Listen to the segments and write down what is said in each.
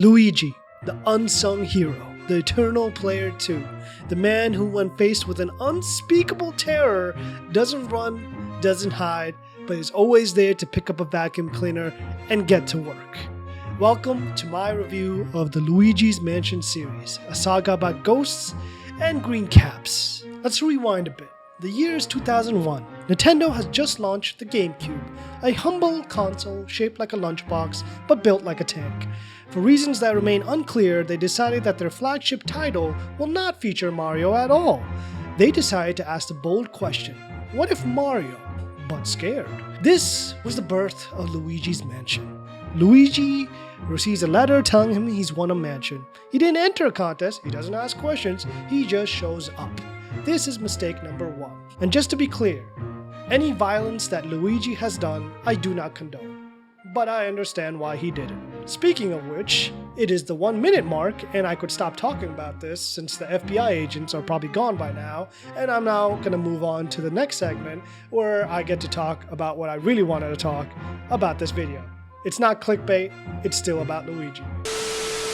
Luigi, the unsung hero, the eternal player 2, the man who when faced with an unspeakable terror doesn't run, doesn't hide, but is always there to pick up a vacuum cleaner and get to work. Welcome to my review of the Luigi's Mansion series, a saga about ghosts and green caps. Let's rewind a bit. The year is 2001. Nintendo has just launched the GameCube, a humble console shaped like a lunchbox but built like a tank. For reasons that remain unclear, they decided that their flagship title will not feature Mario at all. They decided to ask the bold question, what if Mario, but scared? This was the birth of Luigi's Mansion. Luigi receives a letter telling him he's won a mansion. He didn't enter a contest, he doesn't ask questions, he just shows up. This is mistake number 1. And just to be clear, any violence that Luigi has done, I do not condone. But I understand why he did it. Speaking of which, it is the 1 minute mark, and I could stop talking about this since the FBI agents are probably gone by now, and I'm now going to move on to the next segment where I get to talk about what I really wanted to talk about this video. It's not clickbait, it's still about Luigi.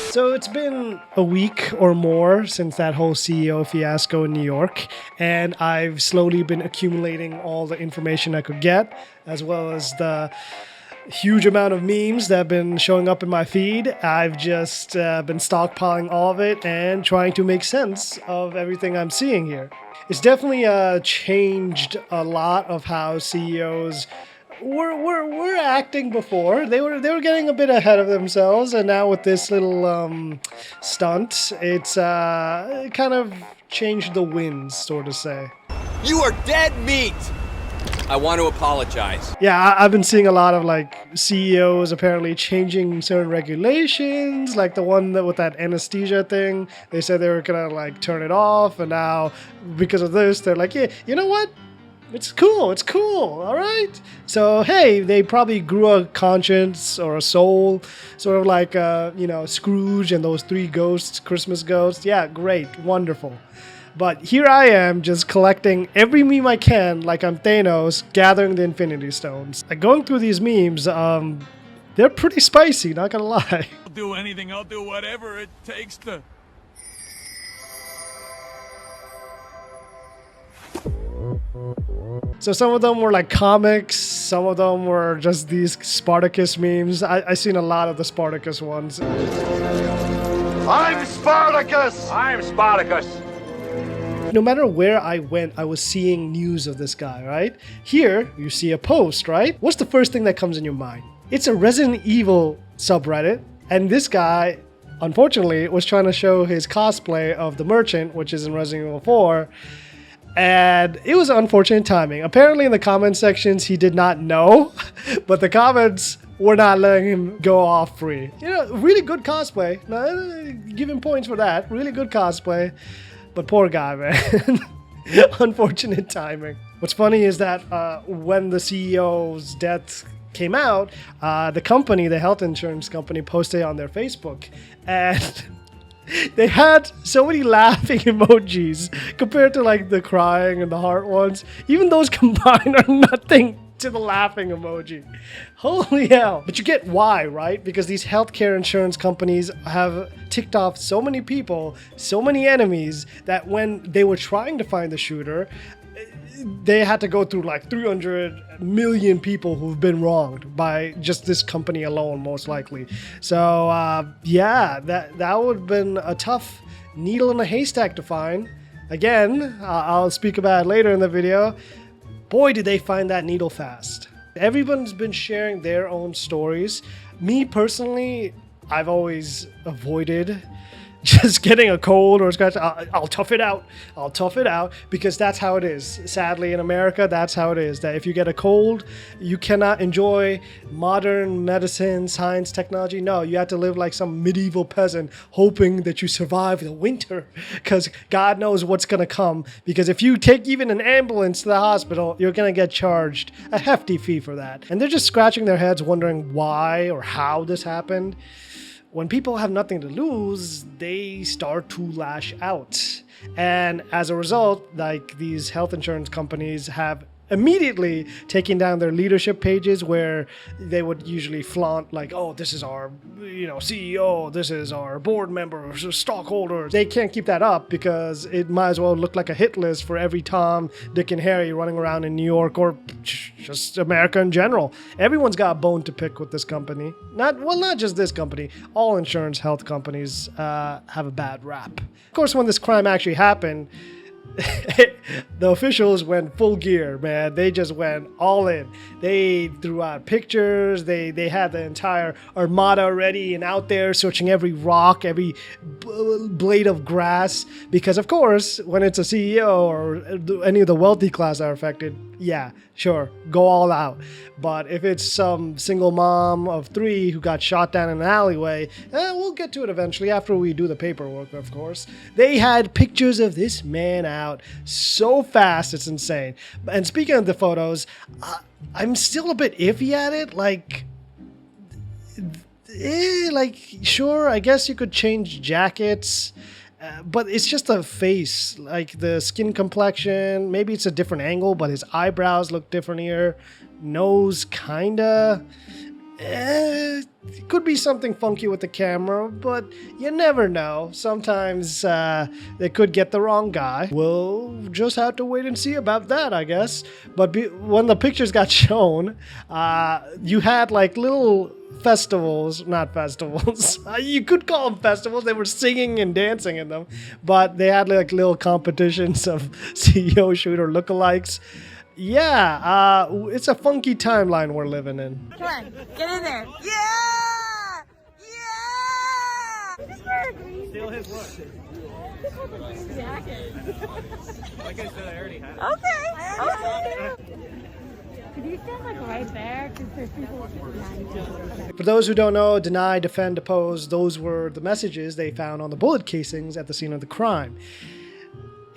So it's been a week or more since that whole CEO fiasco in New York, and I've slowly been accumulating all the information I could get, as well as the huge amount of memes that have been showing up in my feed. I've just been stockpiling all of it and trying to make sense of everything I'm seeing here. It's definitely changed a lot of how CEOs were acting before. They were getting a bit ahead of themselves, and now with this little stunt, it's kind of changed the winds, so to say. You are dead meat! I want to apologize. Yeah, I've been seeing a lot of CEOs apparently changing certain regulations, like the one that with that anesthesia thing. They said they were gonna turn it off, and now because of this, they're like, yeah, you know what? It's cool, all right? So, hey, they probably grew a conscience or a soul, sort of like, Scrooge and those 3 ghosts, Christmas ghosts. Yeah, great, wonderful. But here I am, just collecting every meme I can, like I'm Thanos, gathering the Infinity Stones. Going through these memes, they're pretty spicy, not gonna lie. I'll do anything, I'll do whatever it takes to... So some of them were like comics, some of them were just these Spartacus memes. I've seen a lot of the Spartacus ones. I'm Spartacus! I'm Spartacus! No matter where I went, I was seeing news of this guy, right? Here, you see a post, right? What's the first thing that comes in your mind? It's a Resident Evil subreddit, and this guy, unfortunately, was trying to show his cosplay of the merchant, which is in Resident Evil 4, and it was unfortunate timing. Apparently in the comment sections, he did not know, but the comments were not letting him go off free. Really good cosplay. Give him points for that. Really good cosplay. But poor guy, man. Unfortunate timing. What's funny is that when the CEO's death came out, the company, the health insurance company, posted on their Facebook, and they had so many laughing emojis compared to the crying and the heart ones. Even those combined are nothing to the laughing emoji. Holy hell. But you get why, right? Because these healthcare insurance companies have ticked off so many people, so many enemies, that when they were trying to find the shooter, they had to go through 300 million people who've been wronged by just this company alone, most likely. So, yeah, that would have been a tough needle in a haystack to find. Again, I'll speak about it later in the video. Boy, did they find that needle fast. Everyone's been sharing their own stories. Me personally, I've always avoided just getting a cold or a scratch. I'll tough it out. I'll tough it out because that's how it is. Sadly, in America, that's how it is. That if you get a cold, you cannot enjoy modern medicine, science, technology. No, you have to live like some medieval peasant hoping that you survive the winter because God knows what's going to come. Because if you take even an ambulance to the hospital, you're going to get charged a hefty fee for that. And they're just scratching their heads wondering why or how this happened. When people have nothing to lose, they start to lash out. And as a result, these health insurance companies have immediately taking down their leadership pages where they would usually flaunt like, oh, this is our CEO, this is our board members, stockholders. They can't keep that up because it might as well look like a hit list for every Tom, Dick, and Harry running around in New York or just America in general. Everyone's got a bone to pick with this company. Not just this company. All insurance health companies have a bad rap. Of course, when this crime actually happened, the officials went full gear, man. They just went all in. They threw out pictures. They had the entire armada ready and out there searching every rock, every blade of grass. Because, of course, when it's a CEO or any of the wealthy class are affected, yeah, sure, go all out. But if it's some single mom of 3 who got shot down in an alleyway, we'll get to it eventually after we do the paperwork, of course. They had pictures of this man out so fast, it's insane. And speaking of the photos, I'm still a bit iffy at it. Sure, I guess you could change jackets. But it's just a face, like the skin complexion. Maybe it's a different angle, but his eyebrows look different here. Nose, kinda. It could be something funky with the camera, but you never know. Sometimes they could get the wrong guy. We'll just have to wait and see about that, I guess. But when the pictures got shown, you had like little not festivals. You could call them festivals. They were singing and dancing in them, but they had like little competitions of CEO shooter lookalikes. Yeah, it's a funky timeline we're living in. Come on, get in there. Yeah! Yeah! Just wear a green. Steal his look. Just wear the green jacket. Like I said, I already had it. Okay. Could you stand like right there? Because there's people behind you. For those who don't know, deny, defend, oppose, those were the messages they found on the bullet casings at the scene of the crime.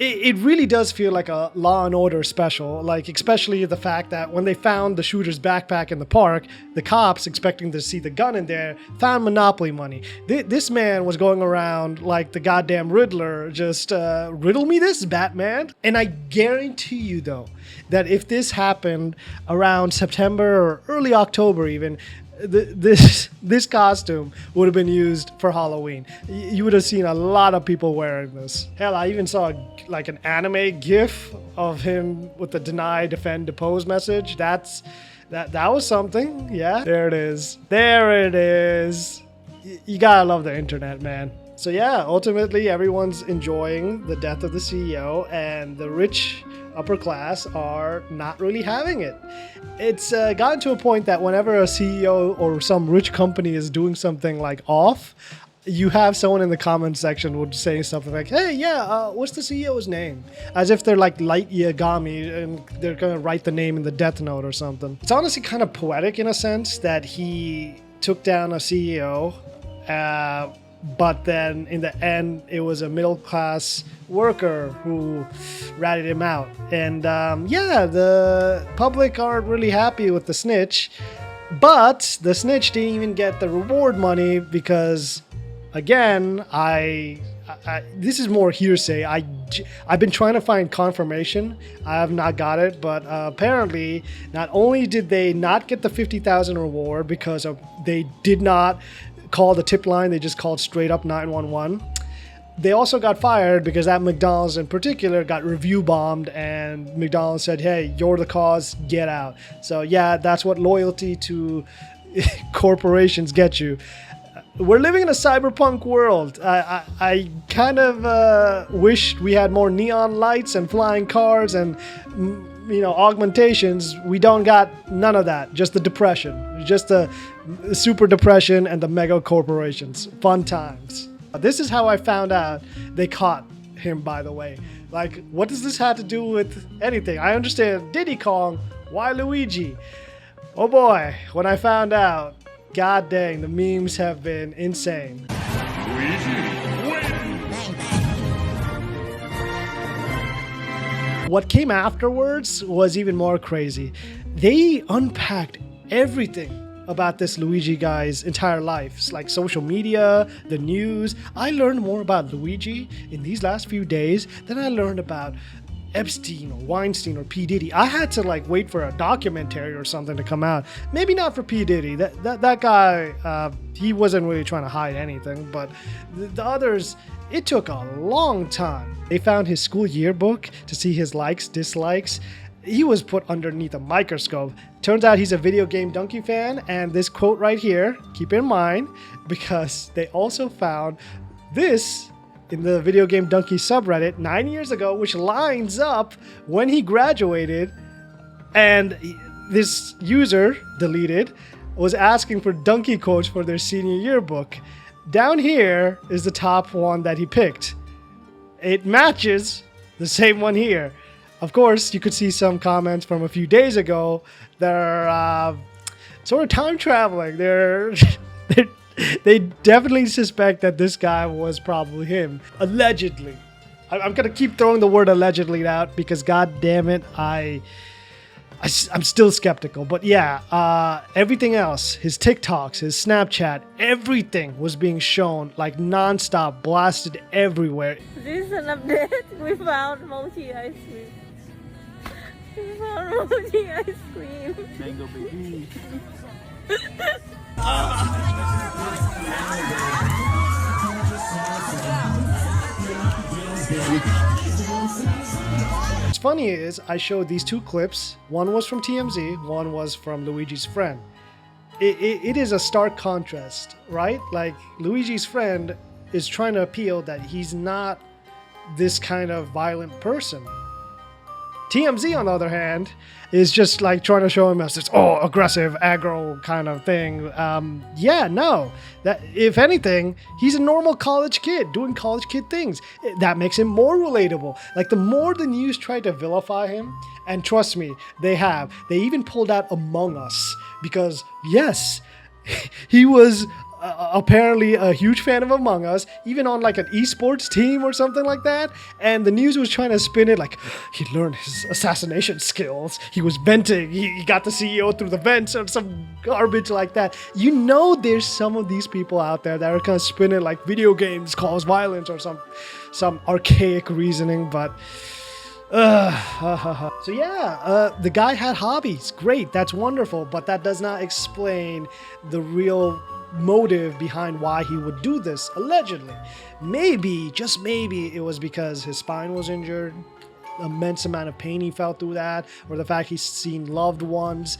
It really does feel like a Law and Order special, like especially the fact that when they found the shooter's backpack in the park, the cops, expecting to see the gun in there, found Monopoly money. This man was going around like the goddamn Riddler, just riddle me this, Batman. And I guarantee you, though, that if this happened around September or early October even, this costume would have been used for Halloween. You would have seen a lot of people wearing this. Hell, I even saw like an anime gif of him with the deny, defend, depose message. That was something. Yeah, there it is. There it is. You gotta love the internet, man. So yeah, ultimately everyone's enjoying the death of the CEO, and the rich upper class are not really having it. It's gotten to a point that whenever a CEO or some rich company is doing something like off, you have someone in the comments section would say something like, hey, yeah, what's the CEO's name? As if they're like Light Yagami and they're gonna write the name in the death note or something. It's honestly kind of poetic in a sense that he took down a CEO, but then in the end, it was a middle-class worker who ratted him out. And yeah, the public aren't really happy with the snitch, but the snitch didn't even get the reward money because, again, this is more hearsay. I've been trying to find confirmation. I have not got it, but apparently, not only did they not get the $50,000 reward because they did not call the tip line, they just called straight up 911. They also got fired because that McDonald's in particular got review bombed, and McDonald's said, hey, you're the cause, get out. So yeah, that's what loyalty to corporations get you. We're living in a cyberpunk world. I kind of wish we had more neon lights and flying cars and augmentations. We don't got none of that. Just the depression. Just the super depression and the mega corporations. Fun times. This is how I found out they caught him, by the way. Like, what does this have to do with anything? I understand Diddy Kong. Why Luigi? Oh boy, when I found out, god dang, the memes have been insane. What came afterwards was even more crazy. They unpacked everything about this Luigi guy's entire life. It's like social media, the news. I learned more about Luigi in these last few days than I learned about Epstein or Weinstein or P. Diddy. I had to like wait for a documentary or something to come out. Maybe not for P. Diddy. That guy, he wasn't really trying to hide anything, but the others, it took a long time. They found his school yearbook to see his likes, dislikes. He was put underneath a microscope. Turns out he's a video game donkey fan, and this quote right here, keep in mind, because they also found this in the video game donkey subreddit 9 years ago, which lines up when he graduated, and this user, deleted, was asking for donkey quotes for their senior yearbook. Down here is the top one that he picked. It matches the same one here. Of course, you could see some comments from a few days ago that are sort of time traveling. They definitely suspect that this guy was probably him. Allegedly. I'm going to keep throwing the word allegedly out because, god damn it, I'm still skeptical. But yeah, everything else, his TikToks, his Snapchat, everything was being shown like nonstop, blasted everywhere. This is an update. We found mochi ice cream. We found mochi ice cream. Mango baby. What's funny is I showed these two clips. One was from TMZ, one was from Luigi's friend. It is a stark contrast, right? Like, Luigi's friend is trying to appeal that he's not this kind of violent person. TMZ, on the other hand, is just like trying to show him as this aggressive, aggro kind of thing. That if anything, he's a normal college kid doing college kid things. That makes him more relatable. Like, the more the news tried to vilify him, and trust me, they have. They even pulled out Among Us because yes, he was apparently a huge fan of Among Us, even on like an esports team or something like that. And the news was trying to spin it like he learned his assassination skills. He was venting. He got the CEO through the vents or some garbage like that. You know, there's some of these people out there that are kind of spinning like video games cause violence or some archaic reasoning, but. So yeah, the guy had hobbies. Great, that's wonderful, but that does not explain the real motive behind why he would do this, allegedly. Maybe, just maybe, it was because his spine was injured, immense amount of pain he felt through that, or the fact he's seen loved ones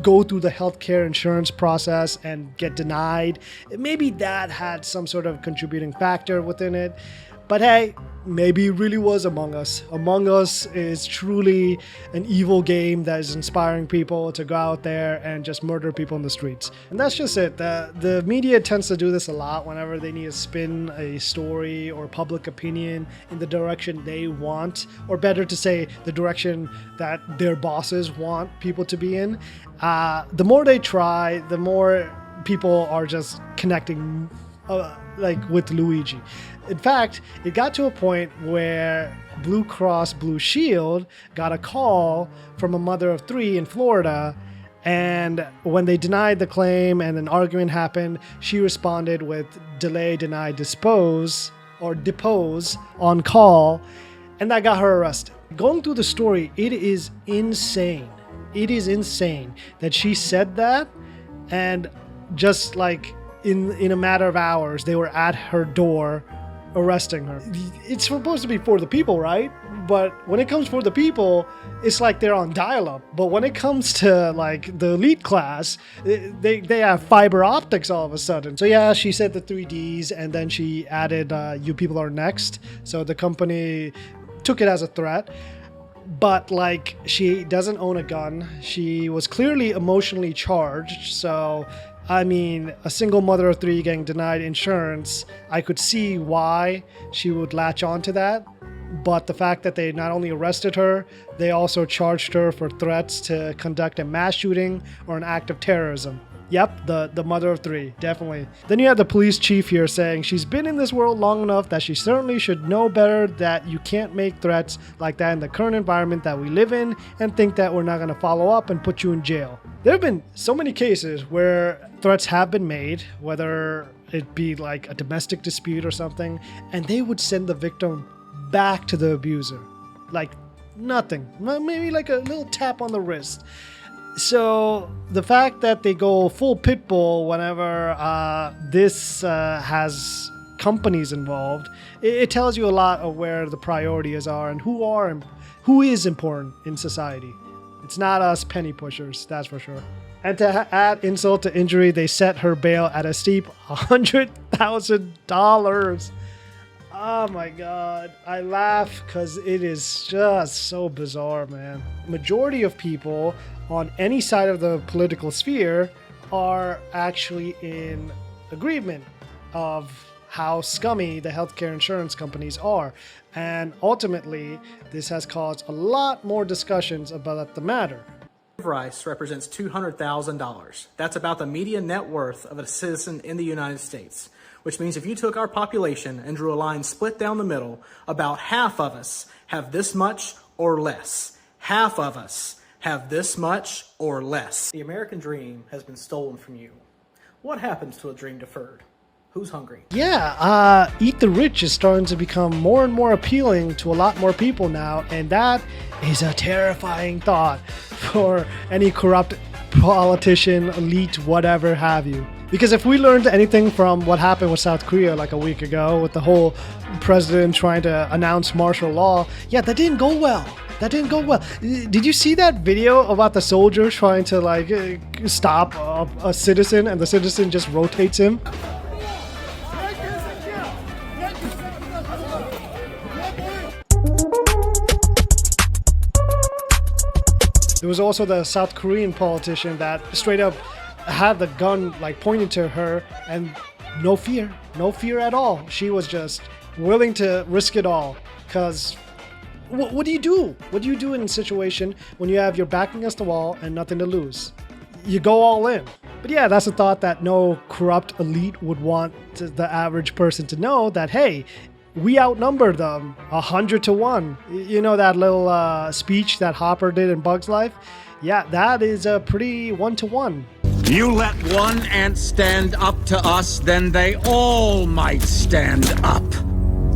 go through the healthcare insurance process and get denied. Maybe that had some sort of contributing factor within it. But hey, maybe it really was Among Us. Among Us is truly an evil game that is inspiring people to go out there and just murder people in the streets. And that's just it. The media tends to do this a lot whenever they need to spin a story or public opinion in the direction they want, or better to say, the direction that their bosses want people to be in. The more they try, the more people are just connecting with Luigi. In fact, it got to a point where Blue Cross Blue Shield got a call from a mother of 3 in Florida, and when they denied the claim and an argument happened, she responded with delay, deny, depose on call, and that got her arrested. Going through the story, it is insane. It is insane that she said that, and just like in a matter of hours, they were at her door arresting her. It's supposed to be for the people, right? But when it comes for the people, it's like they're on dial-up. But when it comes to like the elite class, they have fiber optics all of a sudden. So yeah, she said the 3Ds, and then she added you people are next. So the company took it as a threat. But like, she doesn't own a gun. She was clearly emotionally charged. So I mean, a single mother of 3 getting denied insurance, I could see why she would latch onto that. But the fact that they not only arrested her, they also charged her for threats to conduct a mass shooting or an act of terrorism. Yep, the mother of 3, definitely. Then you have the police chief here saying she's been in this world long enough that she certainly should know better that you can't make threats like that in the current environment that we live in and think that we're not going to follow up and put you in jail. There have been so many cases where threats have been made, whether it be like a domestic dispute or something, and they would send the victim back to the abuser. Like Nothing. Maybe like a little tap on the wrist. So the fact that they go full pit bull whenever this has companies involved, it tells you a lot of where the priorities are and who is important in society. It's not us penny pushers, that's for sure. And to add insult to injury, they set her bail at a steep $100,000. Oh my god, I laugh because it is just so bizarre, man. Majority of people on any side of the political sphere are actually in agreement of how scummy the healthcare insurance companies are. And ultimately, this has caused a lot more discussions about the matter. Rice represents $200,000. That's about the median net worth of a citizen in the United States, which means if you took our population and drew a line split down the middle, about half of us have this much or less. Half of us have this much or less. The American dream has been stolen from you. What happens to a dream deferred? Who's hungry? Yeah, Eat the Rich is starting to become more and more appealing to a lot more people now, and that is a terrifying thought for any corrupt politician, elite, whatever have you. Because if we learned anything from what happened with South Korea like a week ago with the whole president trying to announce martial law, yeah, that didn't go well. That didn't go well. Did you see that video about the soldier trying to like stop a citizen and the citizen just rotates him? There was also the South Korean politician that straight up had the gun like pointed to her and no fear at all. She was just willing to risk it all because what do you do? What do you do in a situation when you have your back against the wall and nothing to lose? You go all in. But yeah, that's a thought that no corrupt elite would want the average person to know that, hey, we outnumber them 100-1. You know that little speech that Hopper did in Bug's Life? Yeah, that is a pretty 1-to-1. You let one ant stand up to us, then they all might stand up.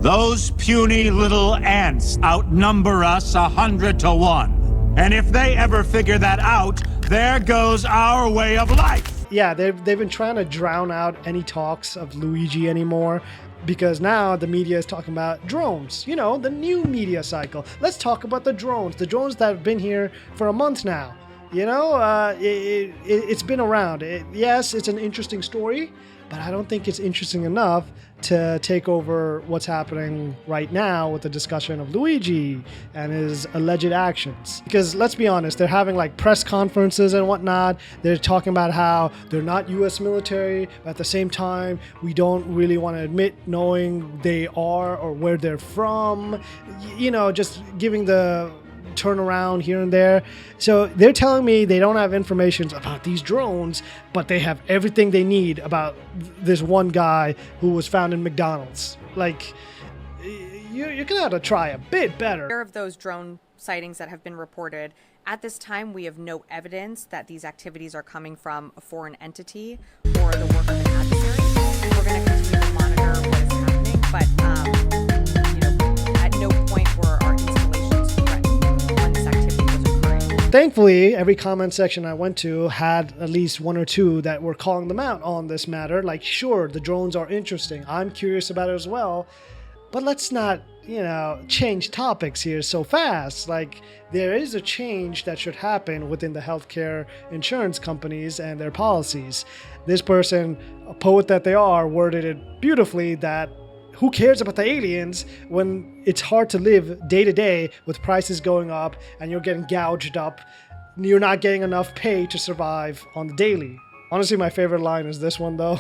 Those puny little ants outnumber us 100-1. And if they ever figure that out, there goes our way of life. Yeah, they've been trying to drown out any talks of Luigi anymore. Because now the media is talking about drones, you know, the new media cycle. Let's talk about the drones that have been here for a month now. You know, it's been around. Yes, it's an interesting story, but I don't think it's interesting enough to take over what's happening right now with the discussion of Luigi and his alleged actions. Because let's be honest, they're having like press conferences and whatnot. They're talking about how they're not US military, but at the same time, we don't really want to admit knowing they are or where they're from. You know, just giving the turnaround here and there. So they're telling me they don't have information about these drones, but they have everything they need about this one guy who was found in McDonald's. Like, you're gonna have to try a bit better. Of those drone sightings that have been reported, at this time we have no evidence that these activities are coming from a foreign entity or the work of an adversary. We're going to continue to monitor what is happening, but you know, at no point were our installations threatened when this activity was occurring. Thankfully, every comment section I went to had at least one or two that were calling them out on this matter. Like, sure, the drones are interesting. I'm curious about it as well. But let's not, you know, change topics here so fast. Like, there is a change that should happen within the healthcare insurance companies and their policies. This person, a poet that they are, worded it beautifully that who cares about the aliens when it's hard to live day to day with prices going up and you're getting gouged up. You're not getting enough pay to survive on the daily. Honestly, my favorite line is this one, though.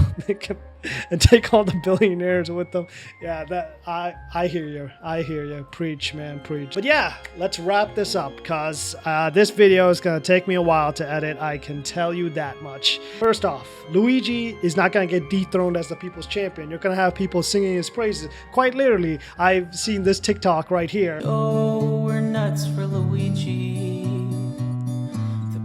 And take all the billionaires with them. Yeah, that I hear you. I hear you. Preach, man, preach. But yeah, let's wrap this up because this video is going to take me a while to edit. I can tell you that much. First off, Luigi is not going to get dethroned as the people's champion. You're going to have people singing his praises. Quite literally, I've seen this TikTok right here. Oh, we're nuts for Luigi.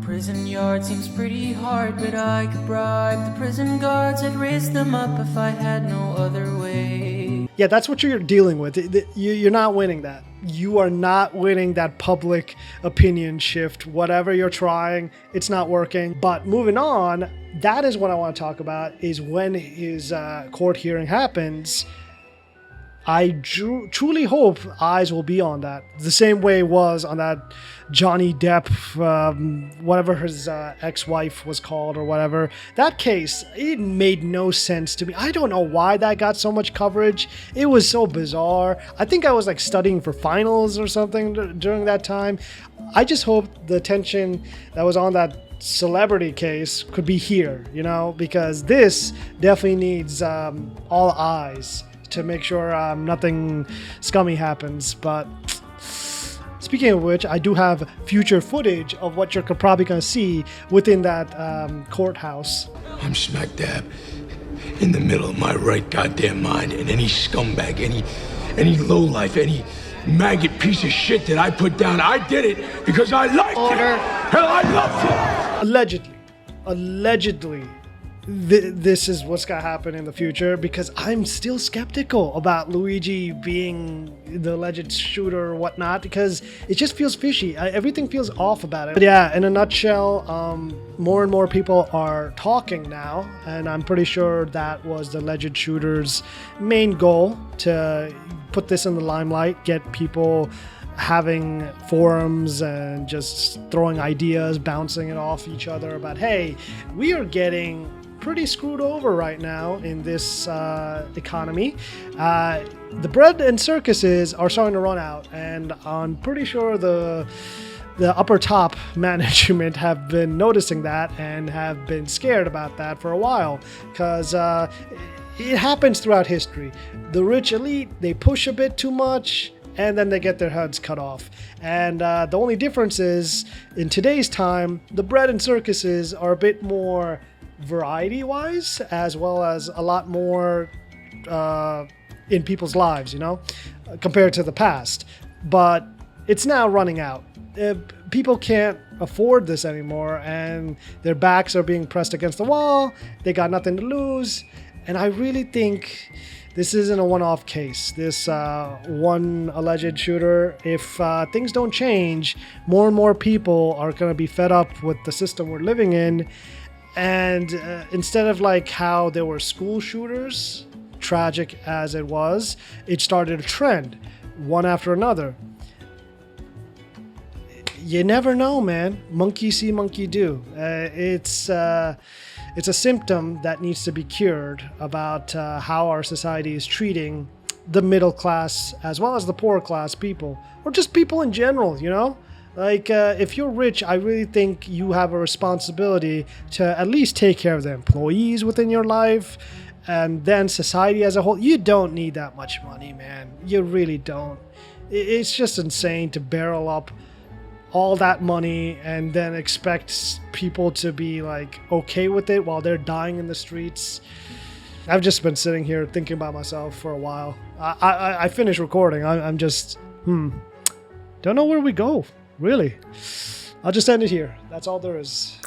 Prison yard seems pretty hard, but I could bribe the prison guards. I'd raise them up if I had no other way. Yeah, that's what you're dealing with. You're not winning that. You are not winning that public opinion shift. Whatever you're trying, it's not working. But moving on, that is what I want to talk about, is when his court hearing happens. I truly hope eyes will be on that. The same way it was on that Johnny Depp, whatever his ex-wife was called or whatever. That case, it made no sense to me. I don't know why that got so much coverage. It was so bizarre. I think I was like studying for finals or something during that time. I just hope the attention that was on that celebrity case could be here, you know, because this definitely needs all eyes to make sure nothing scummy happens. But speaking of which, I do have future footage of what you're probably going to see within that courthouse. I'm smack dab in the middle of my right goddamn mind, and any scumbag, any lowlife, any maggot piece of shit that I put down, I did it because I liked it. Hell, I loved it. Allegedly, this is what's gonna happen in the future, because I'm still skeptical about Luigi being the alleged shooter or whatnot, because it just feels fishy. Everything feels off about it. But yeah, in a nutshell, more and more people are talking now, and I'm pretty sure that was the alleged shooter's main goal, to put this in the limelight, get people having forums and just throwing ideas, bouncing it off each other about, hey, we are getting pretty screwed over right now in this economy. The bread and circuses are starting to run out, and I'm pretty sure the upper top management have been noticing that and have been scared about that for a while, because it happens throughout history. The rich elite, they push a bit too much, and then they get their heads cut off. And the only difference is, in today's time, the bread and circuses are a bit more variety-wise, as well as a lot more in people's lives, you know, compared to the past. But it's now running out. People can't afford this anymore, and their backs are being pressed against the wall. They got nothing to lose. And I really think this isn't a one-off case. This one alleged shooter, if things don't change, more and more people are going to be fed up with the system we're living in. And instead of like how there were school shooters, tragic as it was, it started a trend, one after another. You never know, man. Monkey see, monkey do. It's a symptom that needs to be cured about how our society is treating the middle class as well as the poor class people, or just people in general, you know? Like, if you're rich, I really think you have a responsibility to at least take care of the employees within your life, and then society as a whole. You don't need that much money, man. You really don't. It's just insane to barrel up all that money and then expect people to be, like, okay with it while they're dying in the streets. I've just been sitting here thinking about myself for a while. I finished recording. I'm just, don't know where we go. Really. I'll just end it here. That's all there is.